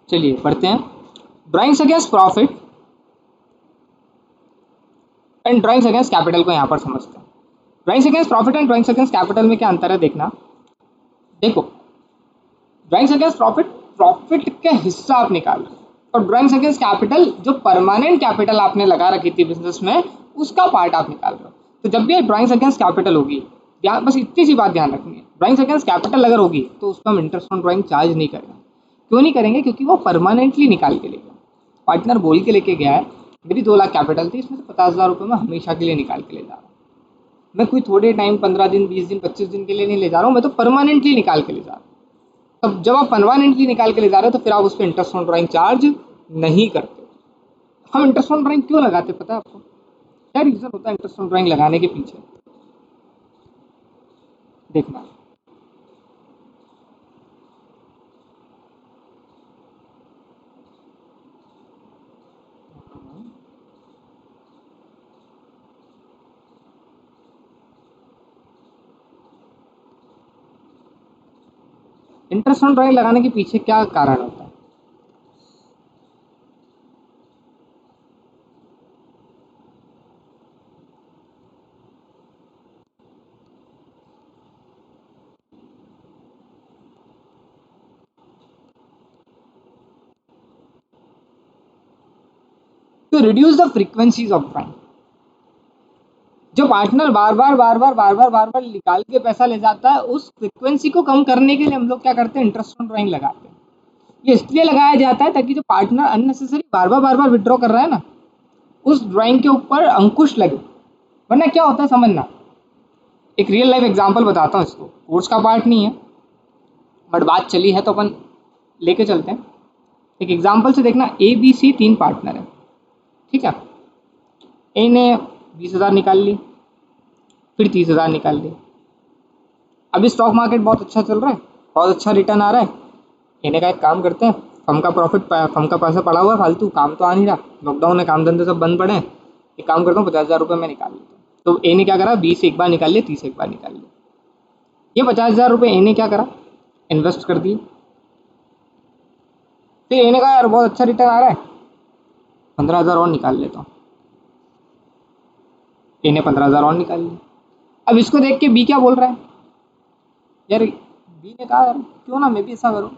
चलिए पढ़ते हैं। Drawings against profit and drawings against capital को यहाँ पर समझते हैं। Drawings against profit and drawings against capital में क्या अंतर है देखना। देखो, ड्राइंग्स अगेंस्ट प्रॉफिट, प्रॉफिट के हिस्सा आप निकाल रहे हो, और ड्राइंग्स अगेंस्ट कैपिटल जो परमानेंट कैपिटल आपने लगा रखी थी बिजनेस में, उसका पार्ट आप निकाल रहे हो। तो जब भी ड्राइंग्स अगेंस्ट कैपिटल होगी, बस इतनी सी बात ध्यान रखनी है, ड्राइंग्स अगेंस्ट कैपिटल अगर होगी तो उसका हम इंटरेस्ट ऑन ड्राइंग चार्ज नहीं करेंगे। क्यों नहीं करेंगे? क्योंकि वो परमानेंटली निकाल के लेगा। पार्टनर बोल के लेके गया है, मेरी 2 लाख कैपिटल थी, इसमें से 50,000 रुपये मैं हमेशा के लिए निकाल के ले जा रहा हूँ। मैं कोई थोड़े टाइम, 15 दिन, 20 दिन, 25 दिन के लिए नहीं ले जा रहा हूँ, मैं तो परमानेंटली निकाल के ले जा रहा हूँ। तब जब आप परमानेंटली निकाल के ले जा रहे हो तो फिर आप उस पर इंटरेस्ट ऑन ड्राइंग चार्ज नहीं करते। हम इंटरेस्ट ऑन ड्राइंग क्यों लगाते, पता है आपको? क्या रीजन होता है इंटरेस्ट ऑन ड्राइंग लगाने के पीछे? देखना, इंटरेस्ट ऑन ड्राइंग लगाने के पीछे क्या कारण होता है? तो reduce the frequencies of drawing. जो पार्टनर बार बार निकाल के पैसा ले जाता है, उस फ्रीक्वेंसी को कम करने के लिए हम लोग क्या करते हैं? इंटरेस्ट ऑन ड्राइंग लगाते हैं। ये इसलिए लगाया जाता है ताकि जो पार्टनर अननेसेसरी बार बार विड्रॉ कर रहा है ना, उस ड्राइंग के ऊपर अंकुश लगे। वरना क्या होता है समझना, एक रियल लाइफ एग्जांपल बताता हूँ, इसको कोर्स का पार्ट नहीं है बट बात चली है तो अपन लेके चलते हैं। एक एग्जांपल से देखना, ए बी सी 3 पार्टनर है, ठीक है। ए ने 20,000 निकाल ली, फिर 30,000 निकाल ली। अभी स्टॉक मार्केट बहुत अच्छा चल रहा है, बहुत अच्छा रिटर्न आ रहा है। इन्हें का एक काम करते हैं, फर्म का प्रॉफिट, फर्म का पैसा पड़ा हुआ है फालतू, काम तो आ नहीं रहा, लॉकडाउन है, काम धंधे सब बंद पड़े हैं। एक काम करता हूँ, 50,000 रुपये मैं निकाल लेता हूँ। तो ए ने क्या करा, 20 एक बार निकाल लिया, 30 एक बार निकाल लिया। ये 50,000 रुपये ए ने क्या करा, इन्वेस्ट कर दिए। फिर ए ने कहा यार बहुत अच्छा रिटर्न आ रहा है, 15,000 और निकाल लेता हूँ। ए ने 15,000 और निकाल लिया। अब इसको देख के बी क्या बोल रहा है, यार बी ने कहा यार क्यों ना मैं भी ऐसा करूँ,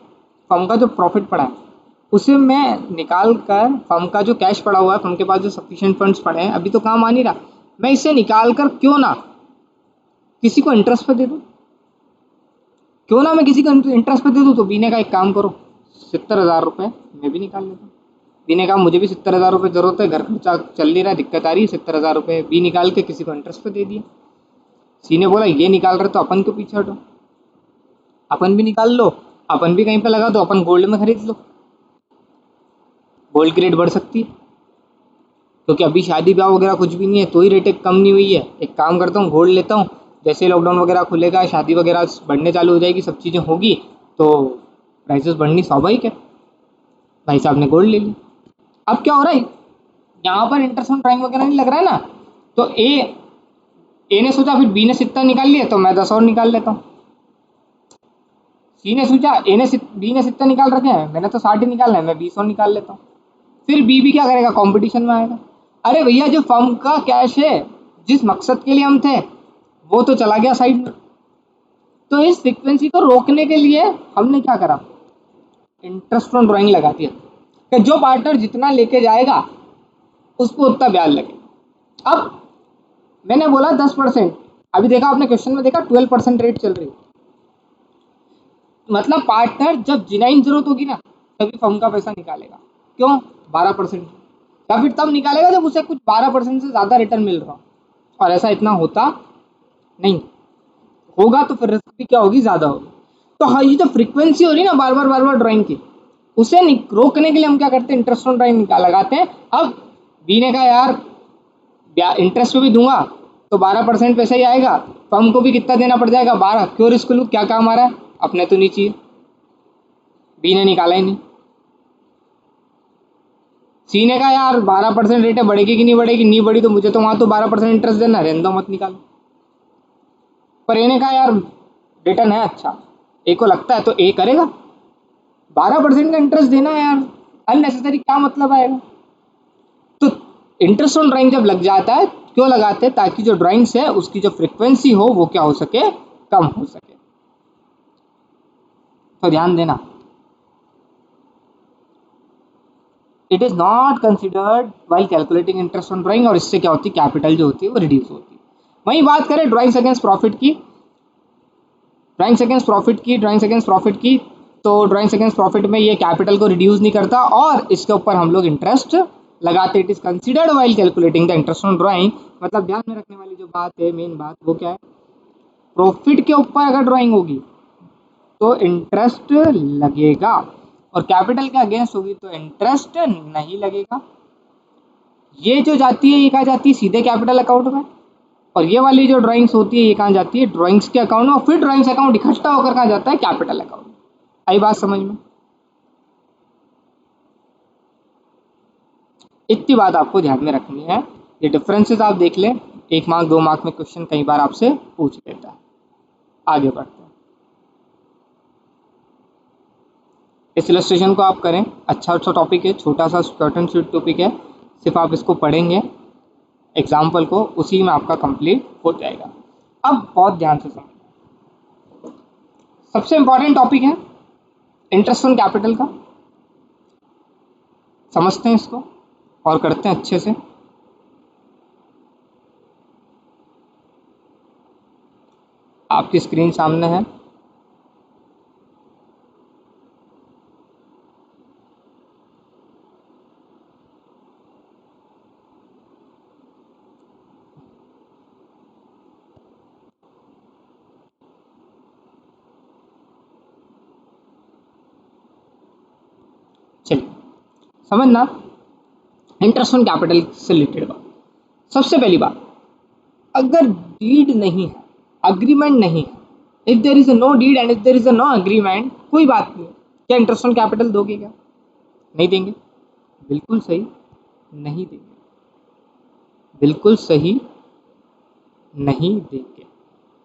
फर्म का जो प्रॉफिट पड़ा है उसे मैं निकाल कर, फर्म का जो कैश पड़ा हुआ है, फर्म के पास जो सफिशिएंट फंड्स पड़े हैं, अभी तो काम आ नहीं रहा, मैं इसे निकाल कर क्यों ना किसी को इंटरेस्ट पे दे दूँ, क्यों ना मैं किसी को इंटरेस्ट पे दे दूँ। तो बी ने कहा एक काम करो, 70,000 रुपये मैं भी निकाल लेता हूँ। बी ने कहा मुझे भी 70,000 रुपये जरूरत है, घर खर्चा चल नहीं रहा है, दिक्कत आ रही है, 70,000 रुपये बी निकाल के किसी को इंटरेस्ट पे दे दिया। सी ने बोला ये निकाल रहे तो अपन क्यों पीछे हटो, अपन भी निकाल लो, अपन भी कहीं पे लगा दो, अपन गोल्ड में खरीद लो, गोल्ड की रेट बढ़ सकती है, क्योंकि अभी शादी ब्याह वगैरह कुछ भी नहीं है तो ही रेट कम नहीं हुई है। एक काम करता हूँ गोल्ड लेता हूँ, जैसे लॉकडाउन वगैरह खुलेगा, शादी वगैरह बढ़ने चालू हो जाएगी, सब चीज़ें होगी तो प्राइसेस बढ़नी स्वाभाविक है। भाई साहब ने गोल्ड ले ली। अब क्या हो रहा है, यहाँ पर इंटरेस्ट ऑन ड्राइंग वगैरह नहीं लग रहा है ना, तो ए ने सोचा फिर बी ने 70 निकाल लिया तो मैं 10 और निकाल लेता हूँ। सी ने सोचा बी ने 70 निकाल रखे हैं, मैंने तो 60 ही निकालना है, मैं 20 और निकाल लेता हूँ। फिर बी भी क्या करेगा, कंपटीशन में आएगा, अरे भैया जो फर्म का कैश है, जिस मकसद के लिए हम थे वो तो चला गया साइड में। तो इस फ्रीक्वेंसी को रोकने के लिए हमने क्या करा, इंटरेस्ट ऑन ड्राइंग लगा दिया कि जो पार्टनर जितना लेके जाएगा उसको उतना ब्याज लगेगा। अब मैंने बोला 10%, अभी देखा आपने क्वेश्चन में देखा 12% रेट चल रही है। मतलब पार्टनर जब जिनाइन जरूरत होगी ना तभी फर्म का पैसा निकालेगा। क्यों? 12%। या फिर तब निकालेगा जब उसे कुछ 12% से ज़्यादा रिटर्न मिल रहा हो, और ऐसा इतना होता नहीं, होगा तो फिर रिस्क भी क्या होगी, ज़्यादा होगी। तो हाँ, ये जो फ्रीक्वेंसी हो रही है ना बार बार ड्राइंग की, उसे रोकने के लिए हम क्या करते हैं, इंटरेस्ट ऑन ड्राइंग लगाते हैं। अब बी ने कहा यार इंटरेस्ट पे भी दूंगा तो 12% पैसा ही आएगा, फर्म को भी कितना देना पड़ जाएगा, 12, क्यों रिस्क लूँ, क्या काम आ रहा है, अपने तो नहीं चाहिए। बी ने निकाला ही नहीं। सी ने कहा यार 12% रेट है, बढ़ेगी कि नहीं बढ़ेगी, नहीं बढ़ी तो मुझे तो वहां तो 12% इंटरेस्ट देना, रहने दो मत निकालो। पर ए ने कहा यार रिटर्न है अच्छा, ए को लगता है तो ए करेगा। 12% का इंटरेस्ट देना है यार, अननेसेसरी क्या मतलब आएगा। तो इंटरेस्ट ऑन ड्राइंग जब लग जाता है, क्यों लगाते हैं, ताकि जो ड्राइंग्स है उसकी जो फ्रीक्वेंसी हो वो क्या हो सके, कम हो सके। तो ध्यान देना, it is not considered while calculating interest on drawing, और इससे क्या होती है, कैपिटल जो होती है वो रिड्यूस होती है। वहीं बात करें ड्राइंग्स अगेंस्ट प्रॉफिट की, तो ड्राइंग्स अगेंस्ट प्रॉफिट में ये कैपिटल को रिड्यूस नहीं करता और इसके ऊपर हम लोग इंटरेस्ट लगाते। It is considered while calculating the interest on drawing, मतलब ध्यान में रखने वाली जो बात है, मेन बात वो क्या है, प्रॉफिट के ऊपर अगर ड्राइंग होगी तो इंटरेस्ट लगेगा, और कैपिटल के अगेंस्ट होगी तो इंटरेस्ट नहीं लगेगा। ये जो जाती है ये कहाँ जाती है, सीधे कैपिटल अकाउंट में, और ये वाली जो ड्राइंग्स होती है ये कहाँ जाती है, ड्राइंग्स के अकाउंट में, और फिर ड्राइंग्स अकाउंट इकट्ठा होकर कहाँ जाता है, कैपिटल अकाउंट। आई बात समझ में, इतनी बात आपको ध्यान में रखनी है। ये डिफरेंसेस आप देख लें, 1 मार्क 2 मार्क में क्वेश्चन कई बार आपसे पूछ लेता है। आगे बढ़ते हैं, इस इलस्ट्रेशन को आप करें, अच्छा टॉपिक है, छोटा सा शॉर्ट एंड स्वीट टॉपिक है, सिर्फ आप इसको पढ़ेंगे एग्जाम्पल को, उसी में आपका कंप्लीट हो जाएगा। अब बहुत ध्यान से समझ, सबसे इंपॉर्टेंट टॉपिक है इंटरेस्ट ऑन कैपिटल का, समझते हैं इसको और करते हैं अच्छे से। आपकी स्क्रीन सामने है, चलिए समझना इंटरेस्ट ऑन कैपिटल से रिलेटेड बात। सबसे पहली बात, अगर डीड नहीं है, अग्रीमेंट नहीं है, if there is a no deed and if there is a no agreement, कोई बात नहीं, क्या इंटरेस्ट ऑन कैपिटल दोगे क्या, नहीं देंगे, बिल्कुल सही, नहीं देंगे, बिल्कुल सही, नहीं देंगे,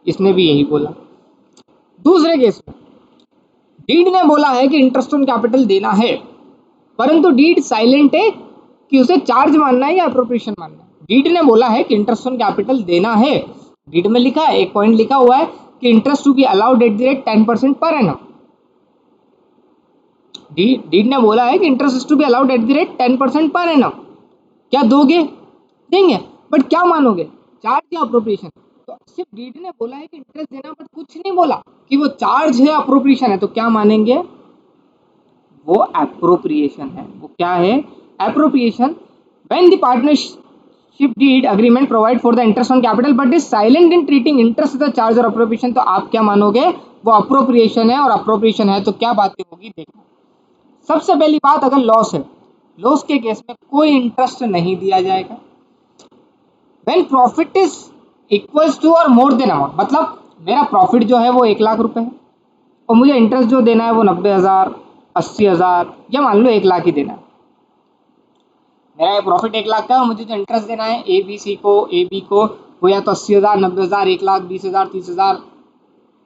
इसने भी यही बोला। दूसरे केस में डीड ने बोला है कि इंटरेस्ट ऑन कैपिटल देना है, परंतु डीड साइलेंट है कि उसे चार्ज मानना है या अप्रोप्रिएशन मानना है। डीड ने बोला है कि इंटरेस्ट ऑन कैपिटल देना है, डीड में लिखा है, एक पॉइंट लिखा हुआ है कि interest to be allowed at the rate 10% per annum. Deed ने बोला है कि interest to be allowed at the rate 10% per annum, क्या दोगे, देंगे, बट क्या मानोगे, चार्ज या अप्रोप्रिएशन। तो सिर्फ डीड ने बोला है कि इंटरेस्ट देना, बट कुछ नहीं बोला कि वो चार्ज है अप्रोप्रिएशन है, तो क्या मानेंगे, वो एप्रोप्रिएशन है। वो क्या है, appropriation. When the partnership deed agreement provide for the interest on capital but is silent in treating interest the charge और अप्रोप्रिएशन, तो आप क्या मानोगे, वो अप्रोप्रिएशन है, और अप्रोप्रिएशन है तो क्या बातें होगी देखो। सबसे पहली बात, अगर लॉस है, लॉस के केस में कोई इंटरेस्ट नहीं दिया जाएगा। When profit is equals to or more then amount, मतलब मेरा प्रॉफिट जो है वो 1,00,000 रुपए है और मुझे इंटरेस्ट जो देना है वो 90,000, 80,000 या मान लो 1,00,000 ही देना है। मेरा ये प्रॉफिट 1,00,000 का है, मुझे जो इंटरेस्ट देना है ए बी को वो या तो 80,000, 90,000, 1,00,000, 20,000, 30,000,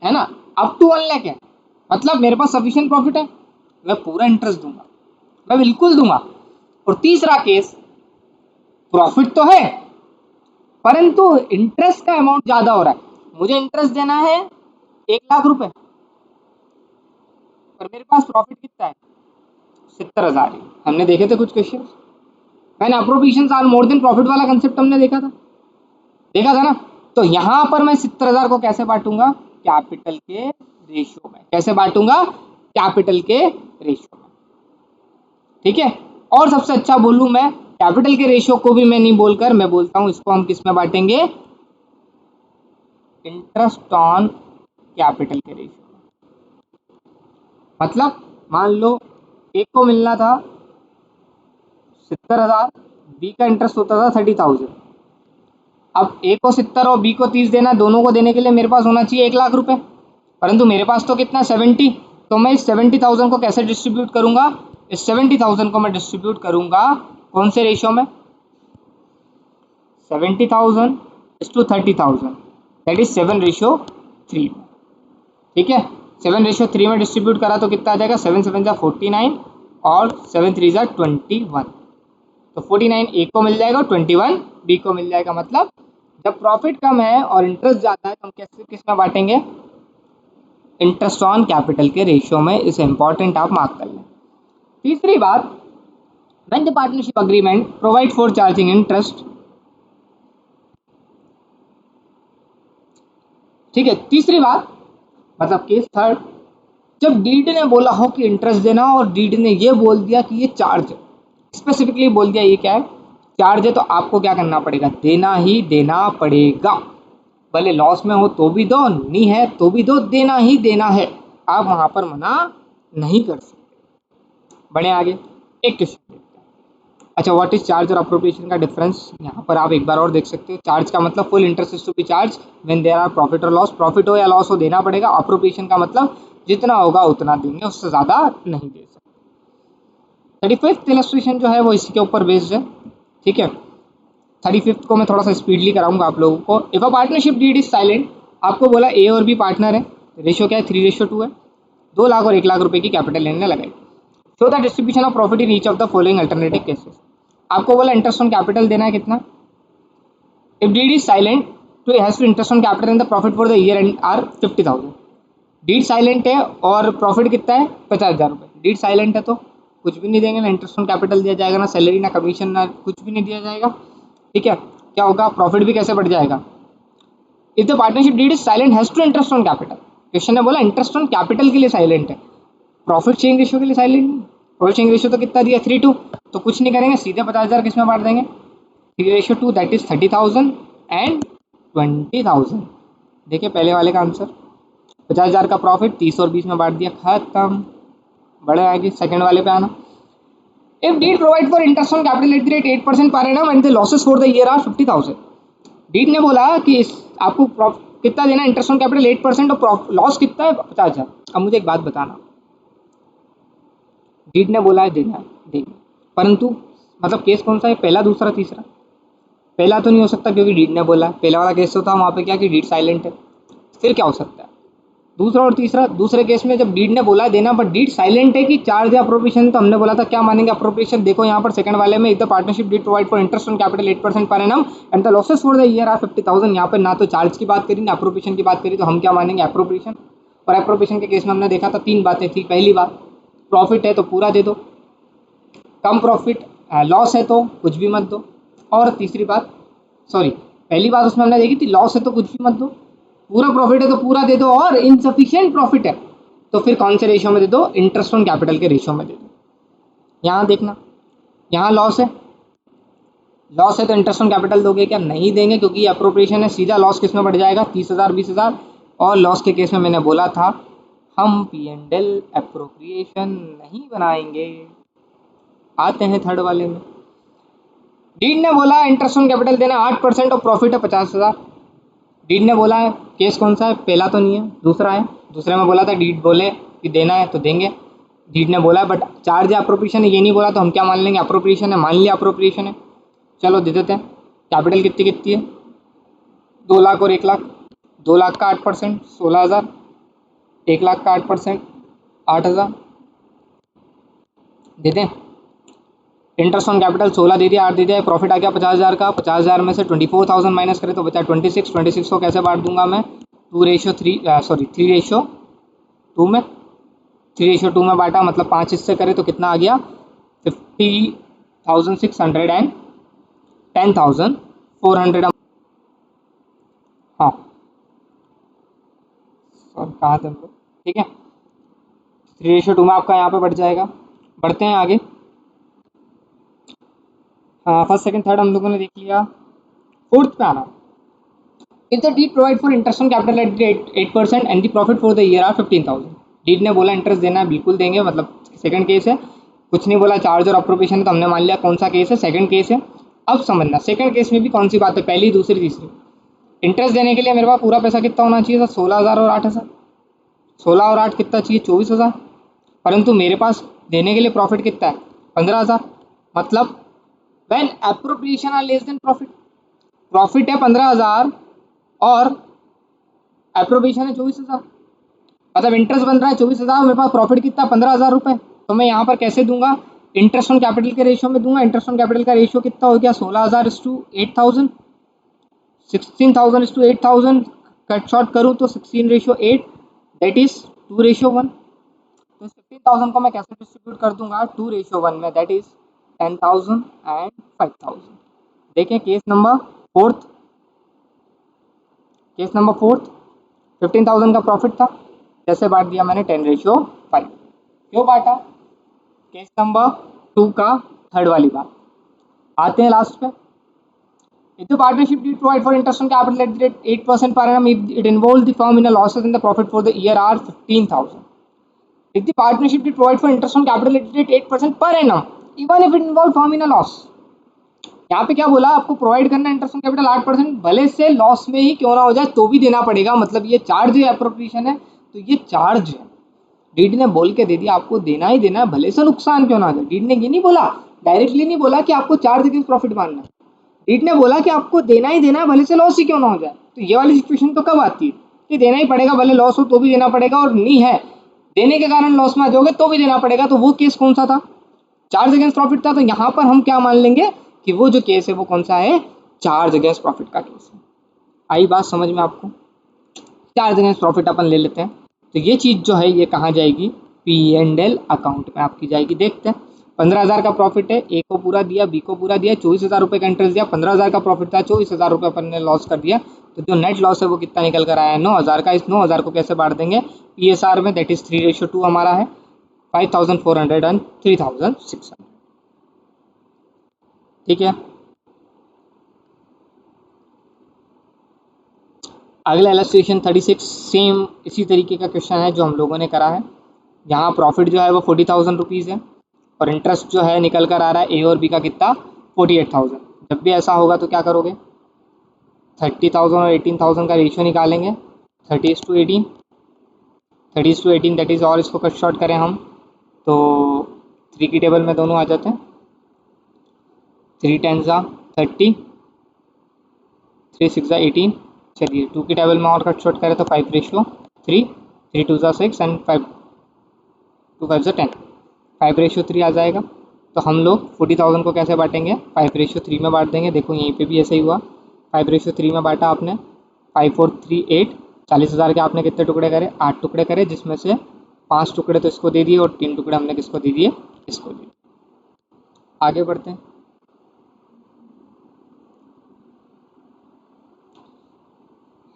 है ना, अप टू 1,00,000 है। मतलब मेरे पास सफिशिएंट प्रॉफिट है, मैं पूरा इंटरेस्ट दूंगा, मैं बिल्कुल दूंगा। और तीसरा केस, प्रॉफिट तो है परंतु इंटरेस्ट का अमाउंट ज्यादा हो रहा है, मुझे इंटरेस्ट देना है 1,00,000 रुपए और मेरे पास प्रॉफिट कितना है, 70,000 ही। हमने देखे थे कुछ क्वेश्चन, मैंने appropriations are more than profit वाला कंसेप्ट हमने देखा था ना। तो यहां पर मैं 70,000 को कैसे बांटूंगा, कैपिटल के रेशियो में, कैसे बांटूंगा, कैपिटल के रेशियो में, ठीक है। और सबसे अच्छा बोलूं मैं, कैपिटल के रेशियो को भी मैं नहीं बोलकर, मैं बोलता हूं इसको हम किस में बांटेंगे, इंटरेस्ट ऑन कैपिटल के रेशियो। मतलब मान लो एक को मिलना था 70,000, बी का इंटरेस्ट होता था 30,000, अब ए को 70 और बी को 30 देना, दोनों को देने के लिए मेरे पास होना चाहिए 1,00,000 रुपए, परंतु मेरे पास तो कितना 70, तो मैं इस 70,000 को कैसे डिस्ट्रीब्यूट करूंगा, इस 70,000 को मैं डिस्ट्रीब्यूट करूंगा कौन से रेशियो में, 70,000 to 30,000, दैट इज 7:3, ठीक है। 7:3 में डिस्ट्रीब्यूट करा तो कितना आ जाएगा, 7 7 जा 49 और 7 3 जा 21। तो 49 ए को मिल जाएगा और 21 बी को मिल जाएगा। मतलब जब प्रॉफिट कम है और इंटरेस्ट ज़्यादा है तो हम कैसे किस में बांटेंगे, इंटरेस्ट ऑन कैपिटल के रेशियो में। इसे इंपॉर्टेंट आप मार्क कर लें। तीसरी बात, when the partnership agreement provide for charging interest, ठीक है। तीसरी बात मतलब केस थर्ड, जब डीड ने बोला हो कि इंटरेस्ट देना और डीड ने ये बोल दिया कि ये चार्ज है, स्पेसिफिकली बोल दिया ये क्या है, चार्ज है, तो आपको क्या करना पड़ेगा, देना ही देना पड़ेगा। भले लॉस में हो तो भी दो, नहीं है तो भी दो, देना ही देना है। आप वहां पर मना नहीं कर सकते। बढ़े आगे, एक क्वेश्चन देखते हैं। अच्छा, व्हाट इज चार्ज और अप्रोप्रिएशन का डिफरेंस, यहाँ पर आप एक बार और देख सकते हो। चार्ज का मतलब full interest is to be charge when there are profit or loss, profit हो या लॉस हो देना पड़ेगा। अप्रोप्रिएशन का मतलब जितना होगा उतना देंगे, उससे ज़्यादा नहीं दे सकते। 35th इलस्ट्रेशन जो है वो इसी के ऊपर बेस्ड है, ठीक है। 35th को मैं थोड़ा सा स्पीडली कराऊंगा आप लोगों को। If a partnership deed is silent, आपको बोला ए और बी पार्टनर है, रेशियो क्या है, 3:2 है, 2 लाख और 1 लाख रुपए की कैपिटल लेने लगाई। Show the distribution of profit in each of the following alternative cases. आपको बोला इंटरेस्ट ऑन कैपिटल देना है कितना, इफ डीड इज साइलेंट तो has to interest on capital and the profit for the year and are 50,000। Deed silent है और profit कितना है, 50,000 रुपये। डीड साइलेंट है तो कुछ भी नहीं देंगे, ना इंटरेस्ट ऑन कैपिटल दिया जाएगा, ना सैलरी, ना कमीशन, ना कुछ भी नहीं दिया जाएगा, ठीक है। क्या होगा, प्रॉफिट भी कैसे बढ़ जाएगा। If the partnership deed is silent has to interest on capital, question ने बोला इंटरेस्ट ऑन कैपिटल के लिए साइलेंट है, प्रॉफिट शेयरिंग रेशियो के लिए साइलेंट नहीं। प्रॉफिट शेयरिंग रेशियो तो कितना दिया, 3:2, तो कुछ नहीं करेंगे, सीधे 50,000 किस में बांट देंगे, 3:2, दैट इज 30,000 एंड 20,000। देखिए पहले वाले का आंसर, 50,000 का प्रॉफिट 30 और 20 में बांट दिया, खत्म। बड़े आगे सेकंड वाले पे आना। If deed provide for interest on capital at the rate 8% per annum and the losses for the year are 50,000। Deed ने बोला कि आपको कितना देना, इंटरेस्ट ऑन कैपिटल 8% और लॉस कितना है, 50,000। अब मुझे एक बात बताना, डीड ने बोला है देना है, देंगे, परंतु मतलब केस कौन सा है, पहला, दूसरा, तीसरा। पहला तो नहीं हो सकता क्योंकि डीड ने बोला है, पहला वाला केस तो था वहाँ पे क्या कि डीड साइलेंट है। फिर क्या हो सकता है, दूसरा और तीसरा। दूसरे केस में जब डीड ने बोला देना बट डीड साइलेंट है कि चार्ज या अप्रोप्रिएशन, तो हमने बोला था क्या मानेंगे, अप्रोप्रिएशन। देखो यहाँ पर सेकंड वाले में, if the partnership deed provide for interest on capital 8% per annum and the losses for the year are 50,000, यहाँ पर ना तो चार्ज की बात करी ना अप्रोप्रिएशन की बात करी, तो हम क्या मानेंगे, अप्रोप्रिएशन। और अप्रोप्रिएशन के केस में हमने देखा था 3 बातें थी। पहली बात, प्रॉफिट है तो पूरा दे दो, कम प्रॉफिट लॉस है तो कुछ भी मत दो। और तीसरी बात, सॉरी, पहली बात उसमें हमने देखी थी, लॉस है तो कुछ भी मत दो, पूरा प्रॉफिट है तो पूरा दे दो, और इनसफिशिएंट प्रॉफिट है तो फिर कौन से रेशियो में दे दो, इंटरेस्ट ऑन कैपिटल के रेशियो में दे दो। यहाँ देखना, यहाँ लॉस है, लॉस है तो इंटरेस्ट ऑन कैपिटल दोगे क्या, नहीं देंगे, क्योंकि ये अप्रोप्रिएशन है। सीधा लॉस किस में बढ़ जाएगा, 30,000 20,000। और लॉस के केस में मैंने बोला था हम P&L अप्रोप्रिएशन नहीं बनाएंगे। आते हैं थर्ड वाले में। डीड ने बोला इंटरेस्ट ऑन कैपिटल देना 8% और प्रॉफिट है 50,000। डीड ने बोला है, केस कौन सा है, पहला तो नहीं है, दूसरा है। दूसरे में बोला था डीड बोले कि देना है तो देंगे, डीड ने बोला, बट चार्ज या अप्रोप्रिएशन है ये नहीं बोला, तो हम क्या मान लेंगे, अप्रोप्रिएशन है। मान लिया अप्रोप्रिएशन है, चलो दे देते हैं। कैपिटल कितनी कितनी है, 2 लाख और 1 लाख। 2 लाख का 8% 16,000, 1 लाख का 8% 8,000 दे दें। इंटरेस्ट ऑन कैपिटल 16 दे दिया, 8 दे दिया, प्रॉफिट आ गया 50,000 का। 50,000 में से 24,000 माइनस करें तो बचा 26। 26 को कैसे बांट दूंगा मैं, 3:2 में, 3:2 में बांटा, मतलब 5 हिस्से करें तो कितना आ गया, 50,600 एंड 10,400। हाँ सॉरी, कहाँ थे हम लोग, ठीक है। 3:2 में आपका यहाँ पे बढ़ जाएगा। बढ़ते हैं आगे। हाँ, फर्स्ट सेकंड थर्ड हम लोगों ने देख लिया। फोर्थ पे आना। If the deed provide for interest on capital at 8% and the profit for the year are 15,000। Deed ने बोला इंटरेस्ट देना है, बिल्कुल देंगे, मतलब सेकंड केस है। कुछ नहीं बोला, चार्ज और अप्रोप्रिएशन, तो हमने मान लिया कौन सा केस है, सेकंड केस है। अब समझना सेकंड केस में भी कौन सी बात है, पहली, दूसरी, तीसरी। इंटरेस्ट देने के लिए मेरे पास पूरा पैसा कितना होना चाहिए था, 16,000 और 8,000। 16 और 8 कितना चाहिए, 24,000। परंतु मेरे पास देने के लिए प्रॉफिट कितना है, 15,000। मतलब when appropriation are less than profit, profit है 15,000 और अप्रोप्रिएशन है 24,000, मतलब इंटरेस्ट बन रहा है 24,000, मेरे पास प्रॉफिट कितना 15,000 रुपये, तो मैं यहाँ पर कैसे दूंगा, इंटरेस्ट ऑन कैपिटल के रेशियो में दूंगा। इंटरेस्ट ऑन कैपिटल का रेशियो कितना हो गया 16,000:8,000, 16,000:8,000 कट शॉर्ट करूँ तो 16:8, दैट इज 2:1। तो 15,000 को मैं कैसे डिस्ट्रीब्यूट कर दूंगा 2:1 में, दैट इज 10,000 एंड 5,000। देखें case number fourth, case number fourth 15,000 का प्रॉफिट था, जैसे बांट दिया मैंने 10:5। क्यों बांटा, केस नंबर 2 का थर्ड वाली बात। आते हैं लास्ट पे, if the partnership did provide for interest on capital at the rate 8% per annum, if it involved the firm in a losses and the profit for the year are 15,000. If the partnership did provide for interest on capital at the rate 8% per annum, even if it involved firm in a loss, यहाँ पे क्या बोला, आपको provide करना interest on capital 8%, भले से loss में ही क्यों ना हो जाए तो भी देना पड़ेगा। मतलब ये चार्ज है, अप्रोप्रिएशन है, तो ये चार्ज है, डीडी ने बोल के दे दिया आपको देना ही देना है, भले से नुकसान क्यों ना आ जाए। डीडी ने ये नहीं बोला, डायरेक्टली नहीं बोला कि आपको चार्ज अगेंस्ट प्रॉफिट मानना है, डीडी ने बोला कि आपको देना ही देना है, भले से लॉस ही क्यों ना हो जाए। तो ये वाली सिचुएशन तो कब आती है कि देना ही पड़ेगा, भले लॉस हो तो भी देना पड़ेगा, और नहीं है देने के कारण लॉस में आ जाओगे तो भी देना पड़ेगा। तो वो केस कौन सा था, चार्ज अगेंस्ट प्रॉफिट था। तो यहाँ पर हम क्या मान लेंगे कि वो जो केस है वो कौन सा है, चार्ज अगेंस्ट प्रॉफिट का केस है। आई बात समझ में आपको, चार्ज अगेंस्ट प्रॉफिट अपन ले लेते हैं। तो ये चीज़ जो है ये कहाँ जाएगी, P&L अकाउंट में आपकी जाएगी। देखते हैं 15,000 का प्रॉफिट है, ए को पूरा दिया, बी को पूरा दिया, 24,000 रुपये का इंटरेस्ट दिया, 15,000 का प्रॉफिट था, 24,000 रुपये अपन ने लॉस कर दिया। तो जो नेट लॉस है वो कितना निकल कर आया है 9,000 का। इस 9,000 को कैसे बांट देंगे PSR में, दैट इज 3:2 हमारा है, 5,400 एंड 3,600। ठीक है, अगला इलस्ट्रेशन 36 सेम इसी तरीके का क्वेश्चन है जो हम लोगों ने करा है। यहाँ प्रॉफिट जो है वो 40,000 रुपीज़ है और इंटरेस्ट जो है निकल कर आ रहा है ए और बी का कितना 48,000। जब भी ऐसा होगा तो क्या करोगे, 30,000 और 18,000 का रेशियो निकालेंगे, 30:18, 30:18 दैट इज़, और इसको कट शॉर्ट करें हम तो 3 की टेबल में दोनों आ जाते हैं, 3 10 30, 3 6 18। चलिए 2 की टेबल में और कट शॉर्ट करें तो 5:3, 3 2 6 एंड 5 2 5 10, 5:3 आ जाएगा। तो हम लोग 40,000 को कैसे बांटेंगे, 5:3 में बांट देंगे। देखो यहीं पे भी ऐसे ही हुआ, 5:3 में बांटा आपने, 5 4 3 8, 40,000 के आपने कितने टुकड़े करे, 8 टुकड़े करे, जिसमें से 5 टुकड़े तो इसको दे दिए और 3 टुकड़े हमने किसको दे दिए, इसको दे दिए। आगे बढ़ते हैं,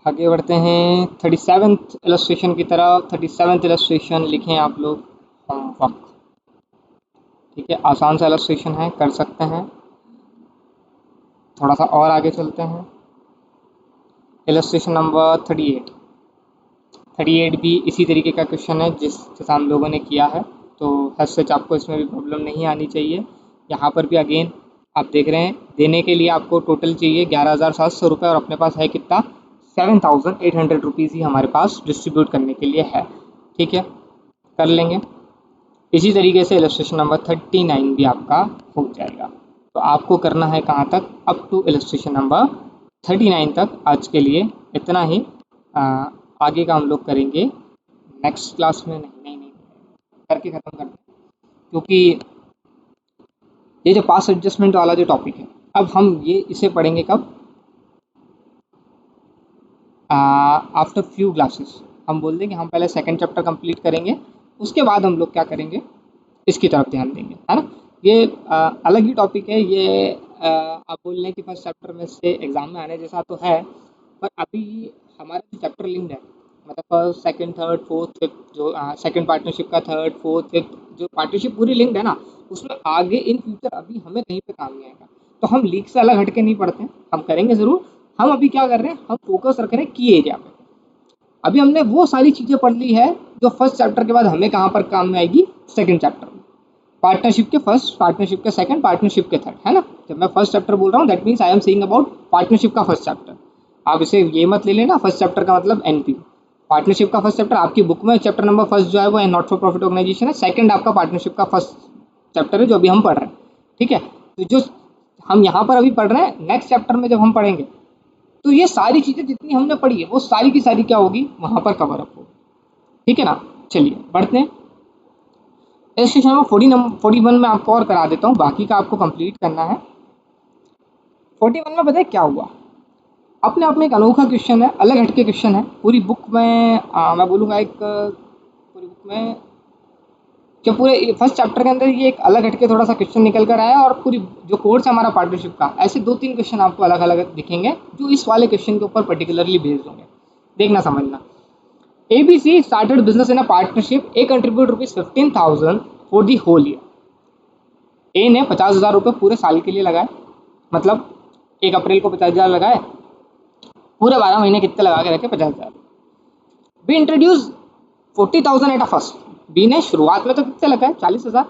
आगे बढ़ते हैं 37th इलस्ट्रेशन की तरफ। 37th इलस्ट्रेशन लिखें आप लोग होमवर्क। ठीक है, आसान सा इलस्ट्रेशन है, कर सकते हैं। थोड़ा सा और आगे चलते हैं, इलस्ट्रेशन नंबर 38। 38 भी इसी तरीके का क्वेश्चन है जिस जैसा हम लोगों ने किया है, तो हद सच आपको इसमें भी प्रॉब्लम नहीं आनी चाहिए। यहाँ पर भी अगेन आप देख रहे हैं, देने के लिए आपको टोटल चाहिए 11,700 रुपये और अपने पास है कितना 7,800 रुपीज़ ही हमारे पास डिस्ट्रीब्यूट करने के लिए है। ठीक है, कर लेंगे। इसी तरीके से इलस्ट्रेशन नंबर 39 भी आपका हो जाएगा। तो आपको करना है कहाँ तक, अप टू इलस्ट्रेशन नंबर 39 तक। आज के लिए इतना ही, आगे का हम लोग करेंगे नेक्स्ट क्लास में। नहीं करके ख़त्म करते हैं, क्योंकि ये जो पास एडजस्टमेंट वाला जो टॉपिक है, अब हम ये इसे पढ़ेंगे कब, आफ्टर फ्यू क्लासेस। हम बोल देंगे हम पहले सेकंड चैप्टर कंप्लीट करेंगे, उसके बाद हम लोग क्या करेंगे, इसकी तरफ ध्यान देंगे, है ना। ये अलग ही टॉपिक है ये। आप बोल रहे हैं कि फर्स्ट चैप्टर में से एग्जाम में आने जैसा तो है, पर अभी हमारा जो चैप्टर लिंक्ड है, मतलब first second third fourth fifth, जो सेकंड पार्टनरशिप का थर्ड फोर्थ फिफ्थ जो पार्टनरशिप पूरी लिंक्ड है ना, उसमें आगे इन फ्यूचर अभी हमें कहीं पे काम नहीं आएगा। तो हम लीग से अलग हट के नहीं पढ़ते हैं, हम करेंगे ज़रूर। हम अभी क्या कर रहे हैं, हम फोकस रख रहे हैं की एरिया पे। अभी हमने वो सारी चीज़ें पढ़ ली है जो फर्स्ट चैप्टर के बाद हमें कहाँ पर काम में आएगी, सेकंड चैप्टर में। पार्टनरशिप के फर्स्ट, पार्टनरशिप के सेकंड, पार्टनरशिप के थर्ड, है ना। जब मैं फर्स्ट चैप्टर बोल रहा हूँ that means I am saying about partnership का फर्स्ट चैप्टर। आप इसे ये मत ले लेना फर्स्ट चैप्टर का मतलब NP। पार्टनरशिप का फर्स्ट चैप्टर आपकी बुक में चैप्टर नंबर फर्स्ट जो है वो नॉट फॉर प्रॉफिट ऑर्गेनाइजेशन है, सेकंड आपका पार्टनरशिप का फर्स्ट चैप्टर है जो अभी हम पढ़ रहे हैं। ठीक है, तो जो हम यहाँ पर अभी पढ़ रहे हैं, नेक्स्ट चैप्टर में जब हम पढ़ेंगे तो ये सारी चीज़ें जितनी हमने पढ़ी है वो सारी की सारी क्या होगी, वहाँ पर कवर अप होगी। ठीक है ना। चलिए बढ़ते हैं इस सेक्शन में। 41 में आपको और करा देता हूँ, बाकी का आपको कंप्लीट करना है। 41 में बताए क्या हुआ। अपने आप में एक अनोखा क्वेश्चन है, अलग हटके क्वेश्चन है। पूरी बुक में मैं बोलूँगा एक पूरी बुक में जो पूरे फर्स्ट चैप्टर के अंदर ये एक अलग हटके थोड़ा सा क्वेश्चन निकल कर आया, और पूरी जो कोर्स है हमारा पार्टनरशिप का, ऐसे 2-3 क्वेश्चन आपको अलग अलग दिखेंगे जो इस वाले क्वेश्चन के ऊपर पर्टिकुलरली बेस्ड होंगे। देखना समझना। ABC started business in a partnership. A contributed ₹15,000 for the whole year. A ने 50,000 रुपये पूरे साल के लिए लगाए, मतलब 1 अप्रैल को 50,000 लगाए, पूरे 12 महीने कितने लगा के रखे 50,000। B introduce 40,000 at a first. B ने शुरुआत में तो कितने लगाए 40,000,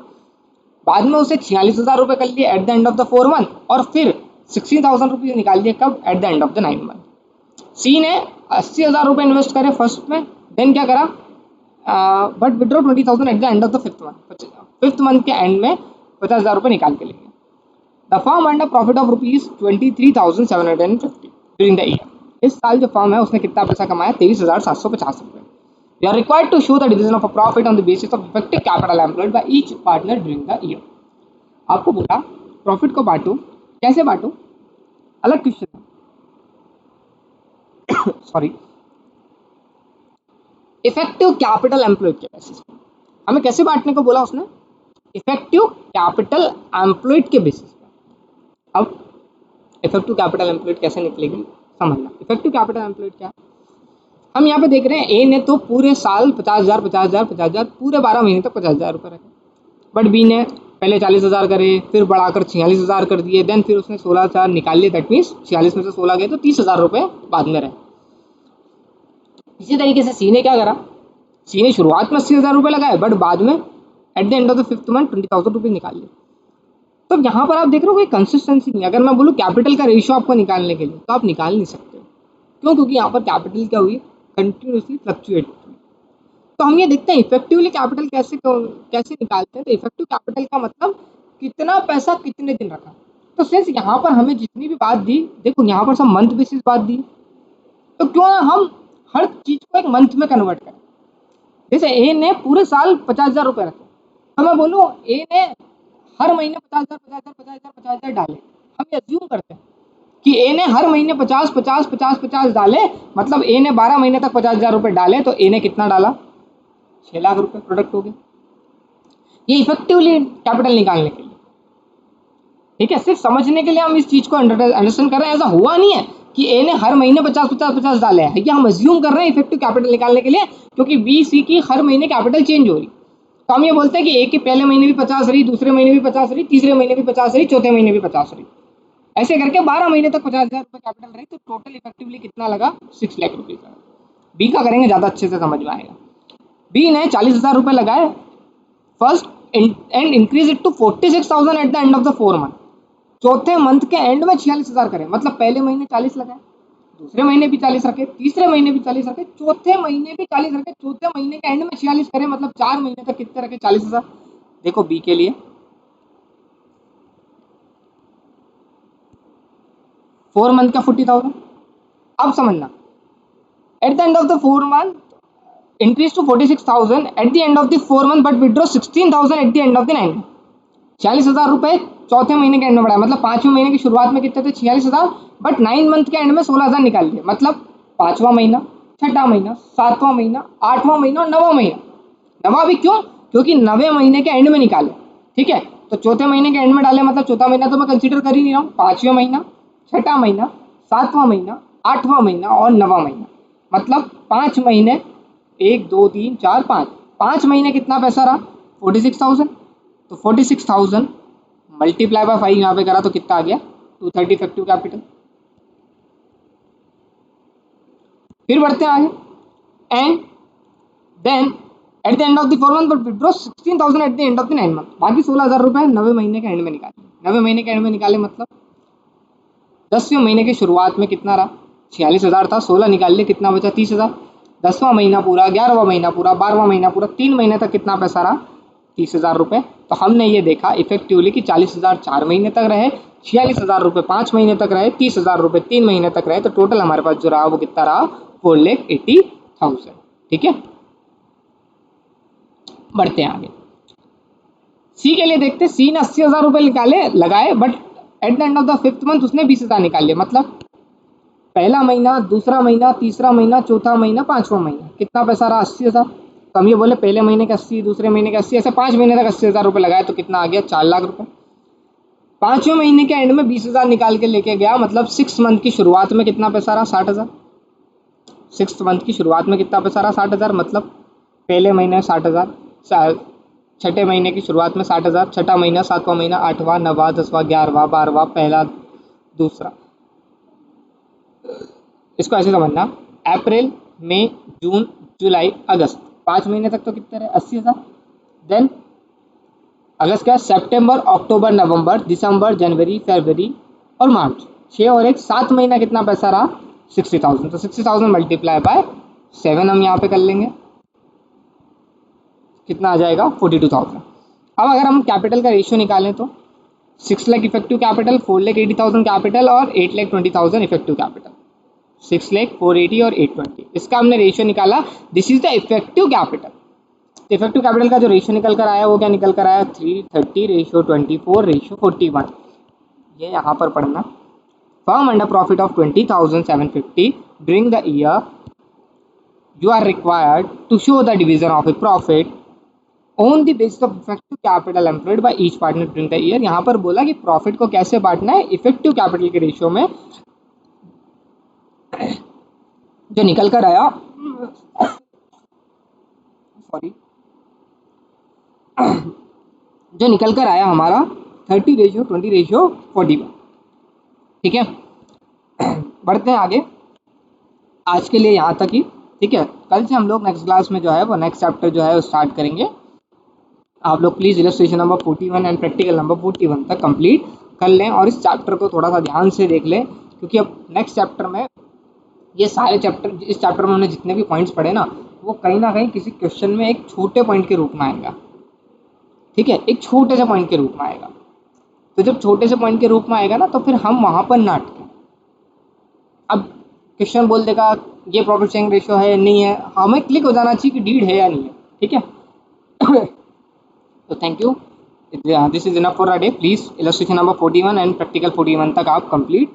बाद में उसे 46,000 रुपये कर लिए eight the end of the 4 month, और फिर 16,000 रुपये निकाल दिए कब, eight the end of the 9 month. C ने 80,000 रुपये इन्वेस्ट करे फर्स्ट में, देन क्या करा, but withdraw 20,000 eight the end of the 5th month. 5th month के एंड में 50,000 रुपये निकाल के लेंगे। The firm earned a profit of ₹23,750 during the year. इस साल जो फर्म है उसने कितना पैसा कमाया, 23,750 रुपये। You are required to show the division of a profit on the basis of effective capital employed by each partner during the year. आपको बोला प्रॉफिट को बांटो, कैसे बांटो, अलग क्वेश्चन है सॉरी। इफेक्टिव कैपिटल एम्प्लॉयड के बेसिस पे हमें कैसे बांटने को बोला उसने, इफेक्टिव कैपिटल एम्प्लॉयड के बेसिस पे। अब इफेक्टिव कैपिटल एम्प्लॉयड कैसे निकलेगी समझना। इफेक्टिव कैपिटल एम्प्लॉयड क्या है, हम यहाँ पे देख रहे हैं ए ने तो पूरे साल 50,000 50,000 50,000 पूरे 12 महीने तक 50,000 रुपये रखे, बट बी ने पहले 40,000 करे, फिर बढ़ाकर 46,000 कर दिए, देन फिर उसने 16,000 निकाल लिए, दैट मीन्स 46 में से 16 गए तो 30,000 रुपये बाद में रहे। इसी तरीके से सी ने क्या करा, सी ने शुरुआत में 80,000 रुपये लगाए, बट बाद में eight the end of the 5th month 20,000 रुपये निकाल लिए। तो यहाँ पर आप देख रहे हो कोई कंसिस्टेंसी नहीं। अगर मैं बोलूँ कैपिटल का रेशियो आपको निकालने के लिए तो आप निकाल नहीं सकते। क्यों, क्योंकि यहाँ पर कैपिटल क्या हुई, कंटिन्यूसली फ्लक्चुएट। तो हम ये देखते हैं इफेक्टिवली कैपिटल कैसे निकालते हैं। तो इफेक्टिव कैपिटल का मतलब कितना पैसा कितने दिन रखा। तो सिंस यहाँ पर हमें जितनी भी बात दी, देखो यहाँ पर सब मंथ बेसिस बात दी, तो क्यों ना हम हर चीज को एक मंथ में कन्वर्ट करें। जैसे ए ने पूरे साल 50,000 रुपये रखे, तो मैं बोलूँ ए ने हर महीने 50,000 50,000 50,000 50,000 डाले। हम ये अज्यूम करते हैं कि ए ने हर महीने 50 50 50 50 डाले, मतलब ए ने 12 महीने तक 50,000 रुपये डाले, तो ए ने कितना डाला, 6 लाख रुपए प्रोडक्ट हो गया। ये इफेक्टिवली कैपिटल निकालने के लिए, ठीक है, सिर्फ समझने के लिए हम इस चीज को अंडरस्टैंड कर रहे हैं। ऐसा हुआ नहीं है कि ए ने हर महीने 50 डाले हैं, ये हम अज्यूम कर रहे हैं इफेक्टिव कैपिटल निकालने के लिए, क्योंकि बी सी की हर महीने कैपिटल चेंज हो रही। तो हम ये बोलते हैं कि ए के पहले महीने भी 50 रही, दूसरे महीने भी 50 रही, तीसरे महीने भी 50 रही, चौथे महीने भी 50 रही, ऐसे करके 12 महीने तक 50,000 रुपये कैपिटल रही। तो टोटल इफेक्टिवली कितना लगा, 6 लाख रुपीज लगा। बी का करेंगे ज्यादा अच्छे से समझ में आएगा। बी ने 40,000 रुपये लगाए first and increase it to 46,000 at the end of the 4 month. चौथे मंथ के एंड में 46,000 करें, मतलब पहले महीने 40 लगाए, दूसरे महीने भी 40 रखे, तीसरे महीने भी 40 रखे, चौथे महीने भी 40 रखे, चौथे महीने के एंड में 46 करें, मतलब 4 महीने तक कितने रखे, 40,000। देखो बी के लिए 4 मंथ का 40,000। अब समझना, eight the end of the 4 month increase to 46,000 at the end of the 4 month, but withdraw 16,000 at the end of the 9 month। 46,000 रुपए चौथे महीने के एंड में बढ़ाया, मतलब 5वें महीने की शुरुआत में कितने थे, 46,000, बट 9 मंथ के एंड में 16,000 निकाल दिए, मतलब 5वां महीना, 6वां महीना, 7वां महीना, 8वां महीना और 9वां महीना। 9वां भी क्यों, क्योंकि 9वें महीने के एंड में निकाले, ठीक है। तो चौथे महीने के एंड में डाले, मतलब चौथा महीना तो मैं कंसीडर कर ही नहीं रहा हूँ। 5वां महीना, 6वां महीना, 7वां महीना, 8वां महीना और 9वां महीना, मतलब 5 महीने, 1 2 3 4 5, 5 महीने कितना पैसा रहा, 46,000। तो 46,000 मल्टीप्लाई बाय 5 यहाँ पे करा तो कितना आ गया, 230 इफेक्टिव कैपिटल। फिर बढ़ते हैं आगे, and then at the end of the 4 month but withdraw 16,000 at the end of the 9 month. बाकी 16,000 रुपए 9वें महीने के एंड में निकाले। 9वें महीने के एंड में निकाले, मतलब 10वें महीने की शुरुआत में कितना रहा, 46,000 था, 16 निकाल लिए, कितना बचा, 30,000। 10वां महीना पूरा, 11वां महीना पूरा, 12वां महीना पूरा, 3 महीने तक कितना पैसा रहा, 30,000 रुपये। तो हमने ये देखा इफेक्टिवली कि 40,000 4 महीने तक रहे, 46,000 रुपये 5 महीने तक रहे, 30,000 रुपये 3 महीने तक रहे, तो टोटल हमारे पास जो रहा वो कितना रहा, 4,80,000। ठीक है, बढ़ते हैं आगे। सी के लिए देखते, सी ने 80,000 रुपये निकाले लगाए, but at the end of the 5th month उसने 20,000 निकाल लिए। मतलब पहला महीना, दूसरा महीना, तीसरा महीना, चौथा महीना, पांचवा महीना, कितना पैसा रहा? 80,000। तो हम ये बोले पहले महीने का 80, दूसरे महीने का 80, ऐसे 5 महीने तक 80,000 रुपये लगाए तो कितना आ गया? 4 लाख रुपये। 5वें महीने के एंड में 20,000 निकाल के लेके गया, मतलब 6 मंथ की शुरुआत में कितना पैसा रहा? 60,000। 6 मंथ की शुरुआत में कितना पैसा रहा? 60,000। मतलब पहले महीने 60,000, छठे महीने की शुरुआत में 60,000, छठा महीना, 7वां महीना, 8वां, 9वां, 10वां, 11वां, 12वां, पहला, दूसरा। इसको ऐसे समझना, अप्रैल, मई, जून, जुलाई, अगस्त, 5 महीने तक तो कितने रहे? 80,000। देन अगस्त का सितंबर, अक्टूबर, नवंबर, दिसंबर, जनवरी, फरवरी और मार्च, 6 और 1, 7 महीना कितना पैसा रहा? 60,000। तो 60,000 मल्टीप्लाई बाय 7 हम यहाँ पे कर लेंगे, कितना आ जाएगा? 42,000। अब अगर हम कैपिटल का रेशियो निकालें तो 6 लाख इफेक्टिव कैपिटल, 4,80,000 कैपिटल और 8,20,000 इफेक्टिव कैपिटल। 6 लाख, 480 और 820, इसका हमने रेशियो निकाला। This is the effective capital. Effective capital का जो रेशियो निकल कर आया वो क्या निकल कर आया? 330/24/41। ये यहाँ पर पढ़ना, firm under profit of 20,750 during the year, you are required to show the division of a profit on the basis of effective capital employed by each partner during the year। यहाँ पर बोला कि प्रॉफिट को कैसे बांटना है? Effective capital के ratio में। जो निकल कर आया, सॉरी, जो निकल कर आया हमारा 30/20/41। ठीक है, बढ़ते हैं आगे। आज के लिए यहाँ तक ही, ठीक है। कल से हम लोग नेक्स्ट क्लास में जो है वो नेक्स्ट चैप्टर जो है वो स्टार्ट करेंगे। आप लोग please illustration number 41 and practical number 41 तक कंप्लीट कर लें और इस चैप्टर को थोड़ा सा ध्यान से देख लें, क्योंकि अब नेक्स्ट चैप्टर में ये सारे चैप्टर, इस चैप्टर में हमने जितने भी पॉइंट्स पढ़े ना, वो कहीं ना कहीं किसी क्वेश्चन में एक छोटे पॉइंट के रूप में आएगा। ठीक है, एक छोटे से पॉइंट के रूप में आएगा। तो जब छोटे से पॉइंट के रूप में आएगा ना, तो फिर हम वहाँ पर ना अटकें। अब क्वेश्चन बोल देगा ये प्रॉफिट शेयरिंग रेशियो है नहीं है, हमें क्लिक हो जाना चाहिए कि डीड है या नहीं है। ठीक है, तो thank you, this is enough for a day. Please illustration number 41 and practical 41 तक आप कंप्लीट